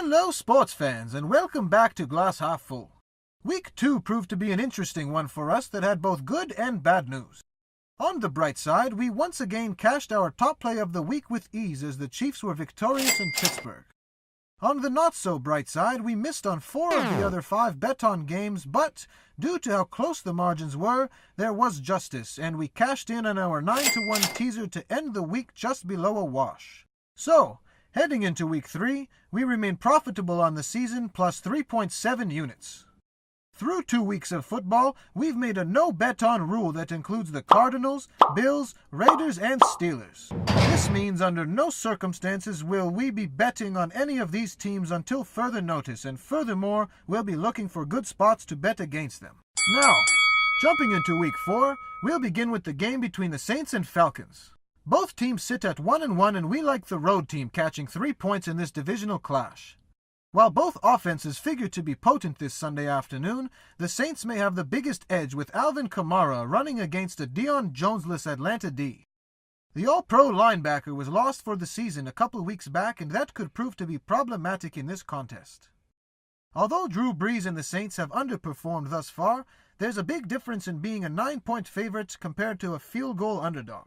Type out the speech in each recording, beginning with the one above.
Hello, sports fans, and welcome back to Glass Half Full. Week 2 proved to be an interesting one for us that had both good and bad news. On the bright side, we once again cashed our top play of the week with ease as the Chiefs were victorious in Pittsburgh. On the not-so-bright side, we missed on 4 of the other 5 bet-on games, but due to how close the margins were, there was justice, and we cashed in on our 9-1 teaser to end the week just below a wash. So, heading into Week 3, we remain profitable on the season plus 3.7 units. Through 2 weeks of football, we've made a no-bet-on rule that includes the Cardinals, Bills, Raiders, and Steelers. This means under no circumstances will we be betting on any of these teams until further notice, and furthermore, we'll be looking for good spots to bet against them. Now, jumping into Week 4, we'll begin with the game between the Saints and Falcons. Both teams sit at 1-1, and we like the road team catching 3 points in this divisional clash. While both offenses figure to be potent this Sunday afternoon, the Saints may have the biggest edge with Alvin Kamara running against a Deion Jones-less Atlanta D. The All-Pro linebacker was lost for the season a couple weeks back, and that could prove to be problematic in this contest. Although Drew Brees and the Saints have underperformed thus far, there's a big difference in being a 9-point favorite compared to a field goal underdog.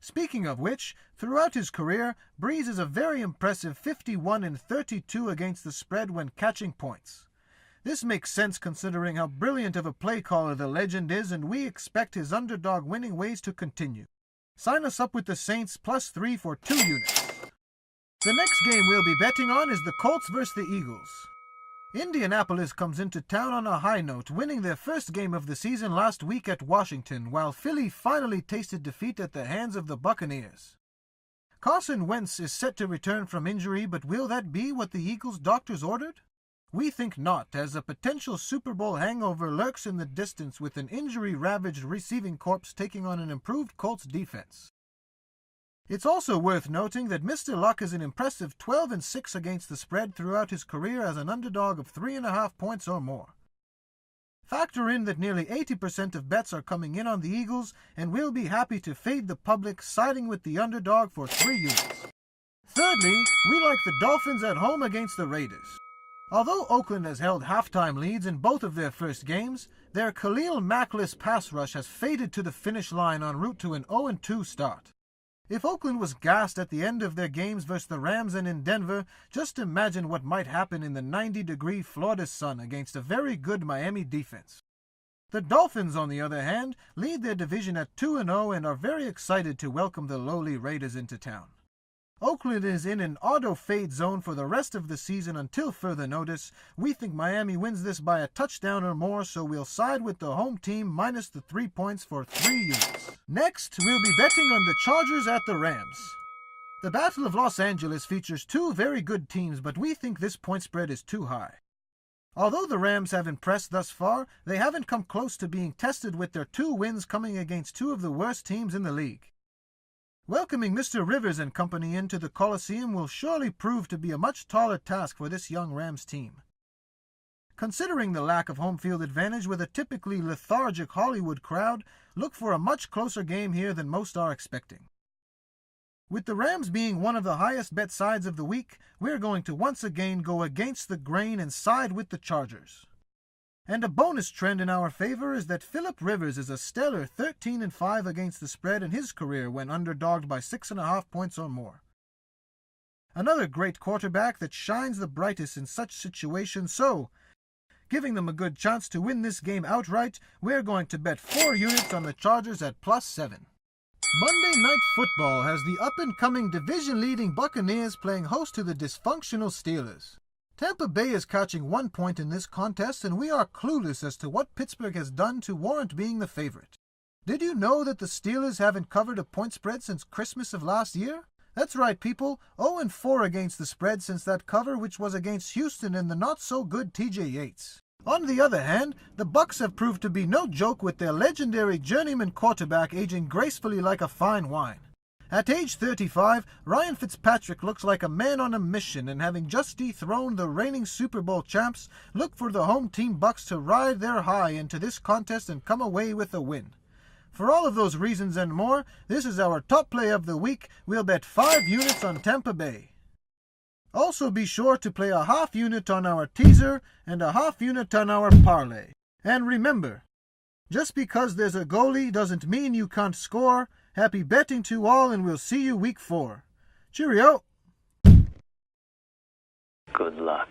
Speaking of which, throughout his career, Brees is a very impressive 51-32 against the spread when catching points. This makes sense considering how brilliant of a play caller the legend is, and we expect his underdog winning ways to continue. Sign us up with the Saints plus 3 for 2 units. The next game we'll be betting on is the Colts vs. the Eagles. Indianapolis comes into town on a high note, winning their first game of the season last week at Washington, while Philly finally tasted defeat at the hands of the Buccaneers. Carson Wentz is set to return from injury, but will that be what the Eagles' doctors ordered? We think not, as a potential Super Bowl hangover lurks in the distance with an injury-ravaged receiving corps taking on an improved Colts defense. It's also worth noting that Mr. Luck is an impressive 12-6 against the spread throughout his career as an underdog of 3.5 points or more. Factor in that nearly 80% of bets are coming in on the Eagles, and we'll be happy to fade the public, siding with the underdog for 3 units. Thirdly, we like the Dolphins at home against the Raiders. Although Oakland has held halftime leads in both of their first games, their Khalil Mack-less pass rush has faded to the finish line en route to an 0-2 start. If Oakland was gassed at the end of their games versus the Rams and in Denver, just imagine what might happen in the 90-degree Florida sun against a very good Miami defense. The Dolphins, on the other hand, lead their division at 2-0 and are very excited to welcome the lowly Raiders into town. Oakland is in an auto-fade zone for the rest of the season until further notice. We think Miami wins this by a touchdown or more, so we'll side with the home team minus the 3 points for 3 units. Next, we'll be betting on the Chargers at the Rams. The Battle of Los Angeles features 2 very good teams, but we think this point spread is too high. Although the Rams have impressed thus far, they haven't come close to being tested with their 2 wins coming against 2 of the worst teams in the league. Welcoming Mr. Rivers and company into the Coliseum will surely prove to be a much taller task for this young Rams team. Considering the lack of home field advantage with a typically lethargic Hollywood crowd, look for a much closer game here than most are expecting. With the Rams being one of the highest bet sides of the week, we're going to once again go against the grain and side with the Chargers. And a bonus trend in our favor is that Philip Rivers is a stellar 13-5 against the spread in his career when underdogged by 6.5 points or more. Another great quarterback that shines the brightest in such situations, so, giving them a good chance to win this game outright, we're going to bet 4 units on the Chargers at plus 7. Monday Night Football has the up-and-coming division-leading Buccaneers playing host to the dysfunctional Steelers. Tampa Bay is catching 1 point in this contest, and we are clueless as to what Pittsburgh has done to warrant being the favorite. Did you know that the Steelers haven't covered a point spread since Christmas of last year? That's right, people, 0-4 against the spread since that cover, which was against Houston and the not-so-good TJ Yates. On the other hand, the Bucs have proved to be no joke with their legendary journeyman quarterback aging gracefully like a fine wine. At age 35, Ryan Fitzpatrick looks like a man on a mission, and having just dethroned the reigning Super Bowl champs, look for the home team Bucs to ride their high into this contest and come away with a win. For all of those reasons and more, this is our top play of the week. We'll bet 5 units on Tampa Bay. Also be sure to play a half unit on our teaser and a half unit on our parlay. And remember, just because there's a goalie doesn't mean you can't score. Happy betting to all, and we'll see you week 4. Cheerio! Good luck.